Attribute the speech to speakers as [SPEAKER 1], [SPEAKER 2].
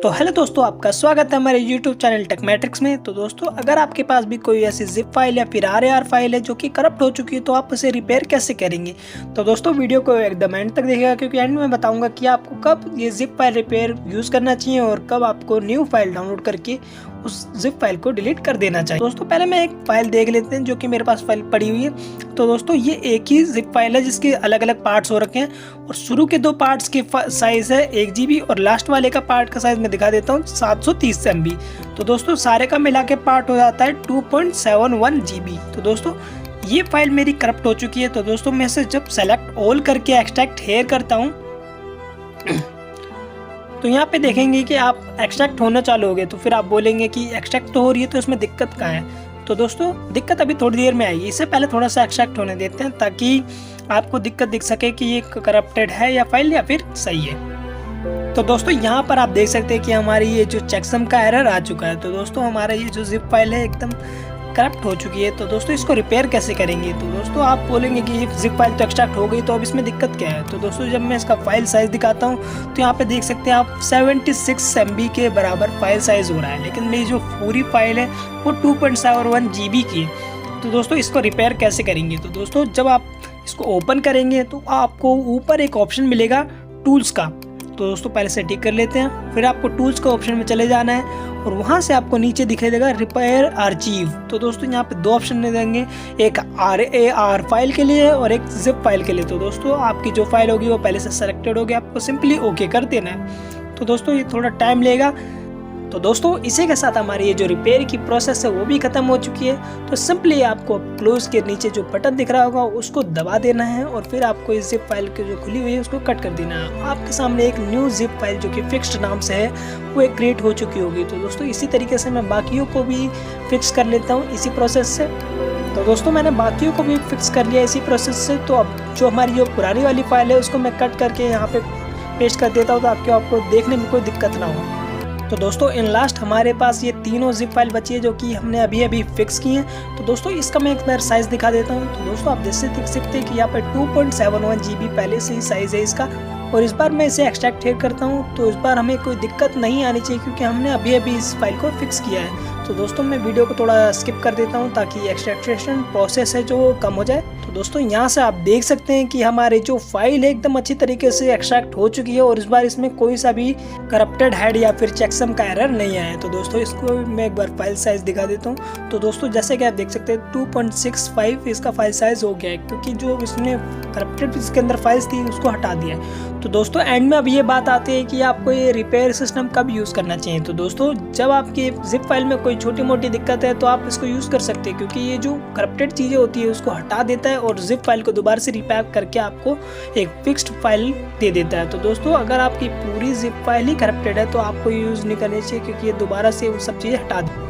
[SPEAKER 1] तो हेलो दोस्तों, आपका स्वागत है हमारे YouTube चैनल टेक मैट्रिक्स में। तो दोस्तों, अगर आपके पास भी कोई ऐसी जिप फाइल या फिर RAR फाइल है जो कि करप्ट हो चुकी है तो आप उसे रिपेयर कैसे करेंगे। तो दोस्तों, वीडियो को एकदम एंड तक देखिएगा क्योंकि एंड में बताऊंगा कि आपको कब ये जिप फाइल रिपेयर यूज़ करना चाहिए और कब आपको न्यू फाइल डाउनलोड करके उस जिप फाइल को डिलीट कर देना चाहिए। दोस्तों, पहले मैं एक फाइल देख लेते हैं जो कि मेरे पास फाइल पड़ी हुई है। तो दोस्तों, ये एक ही जिप फाइल है जिसके अलग अलग पार्ट्स हो रखे हैं और शुरू के दो पार्ट्स के साइज है 1 GB और लास्ट वाले का पार्ट का साइज मैं दिखा देता हूँ 730 MB। तो दोस्तों, सारे का मिला के पार्ट हो जाता है 2.71 GB। तो दोस्तों, ये फाइल मेरी करप्ट हो चुकी है। तो दोस्तों, मैं इसे जब सेलेक्ट ऑल करके एक्सट्रैक्ट हेयर करता हूँ तो यहाँ पे देखेंगे कि आप एक्सट्रैक्ट होना चालू हो गए। तो फिर आप बोलेंगे कि एक्सट्रैक्ट तो हो रही है तो इसमें दिक्कत कहाँ है। तो दोस्तों, दिक्कत अभी थोड़ी देर में आएगी। इससे पहले थोड़ा सा एक्सट्रैक्ट होने देते हैं ताकि आपको दिक्कत दिख सके कि ये करप्टेड है या फाइल या फिर सही है। तो दोस्तों, यहाँ पर आप देख सकते हैं कि हमारी ये जो चेकसम का एरर आ चुका है। तो दोस्तों, हमारा ये जो जिप फाइल है एकदम करप्ट हो चुकी है। तो दोस्तों, इसको रिपेयर कैसे करेंगे। तो दोस्तों, आप बोलेंगे कि जिप फाइल तो एक्सट्रैक्ट हो गई तो अब इसमें दिक्कत क्या है। तो दोस्तों, जब मैं इसका फाइल साइज दिखाता हूँ तो यहाँ पे देख सकते हैं आप 76 MB के बराबर फाइल साइज हो रहा है, लेकिन मेरी जो पूरी फाइल है वो 2.71 GB की है। तो दोस्तों, इसको रिपेयर कैसे करेंगे। तो दोस्तों, जब आप इसको ओपन करेंगे तो आपको ऊपर एक ऑप्शन मिलेगा टूल्स का। तो दोस्तों, पहले से टिक कर लेते हैं, फिर आपको टूल्स का ऑप्शन में चले जाना है और वहां से आपको नीचे दिखाई देगा रिपेयर आर्चीव। तो दोस्तों, यहाँ पे दो ऑप्शन दे देंगे, एक RAR फाइल के लिए और एक जिप फाइल के लिए। तो दोस्तों, आपकी जो फाइल होगी वो पहले से सेलेक्टेड होगी, आपको सिंपली ओके कर देना है। तो दोस्तों, ये थोड़ा टाइम लेगा। तो दोस्तों, इसी के साथ हमारी ये जो रिपेयर की प्रोसेस है वो भी खत्म हो चुकी है। तो सिंपली आपको क्लोज के नीचे जो बटन दिख रहा होगा उसको दबा देना है और फिर आपको इस जिप फाइल की जो खुली हुई है उसको कट कर देना है। आपके सामने एक न्यू जिप फाइल जो कि फिक्स्ड नाम से है वो एक क्रिएट हो चुकी होगी। तो दोस्तों, इसी तरीके से मैं बाकियों को भी फिक्स कर लेता हूँ इसी प्रोसेस से। तो दोस्तों, मैंने बाकियों को भी फिक्स कर लिया इसी प्रोसेस से। तो अब जो हमारी जो पुरानी वाली फाइल है उसको मैं कट करके यहाँ पे पेस्ट कर देता हूँ ताकि आपको देखने में कोई दिक्कत ना हो। तो दोस्तों, इन लास्ट हमारे पास ये तीनों जिप फाइल बची है जो कि हमने अभी अभी फिक्स की हैं। तो दोस्तों, इसका मैं एक बार साइज दिखा देता हूँ। तो दोस्तों, आप देख सकते हैं कि यहाँ पर 2.71 GB पहले से ही साइज है इसका। और इस बार मैं इसे एक्सट्रैक्ट करता हूँ तो इस बार हमें कोई दिक्कत नहीं आनी चाहिए क्योंकि हमने अभी अभी इस फाइल को फिक्स किया है। तो दोस्तों, मैं वीडियो को थोड़ा स्किप कर देता हूँ ताकि एक्सट्रैक्शन प्रोसेस है जो कम हो जाए। तो दोस्तों, यहाँ से आप देख सकते हैं कि हमारे जो फाइल है एकदम अच्छी तरीके से एक्सट्रैक्ट हो चुकी है और इस बार इसमें कोई सा भी करप्टेड हेड या फिर चेकसम का एरर नहीं आया है। तो दोस्तों, इसको मैं एक बार फाइल साइज दिखा देता हूँ। तो दोस्तों, जैसे कि आप देख सकते हैं 2.65 इसका फाइल साइज हो गया है क्योंकि जो इसने करप्टेड इसके अंदर फाइल्स थी उसको हटा दिया है। तो दोस्तों, एंड में अब ये बात आती है कि आपको ये रिपेयर सिस्टम कब यूज़ करना चाहिए। तो दोस्तों, जब आपकी जिप फाइल में कोई छोटी मोटी दिक्कत है तो आप इसको यूज़ कर सकते हैं क्योंकि ये जो करप्टेड चीज़ें होती है उसको हटा देता है और जिप फाइल को दोबारा से रिपेयर करके आपको एक फिक्स्ड फाइल दे देता है। तो दोस्तों, अगर आपकी पूरी जिप फाइल ही करप्टेड है तो आपको यूज़ नहीं करनी चाहिए क्योंकि ये दोबारा से वो सब चीज़ें हटा दे।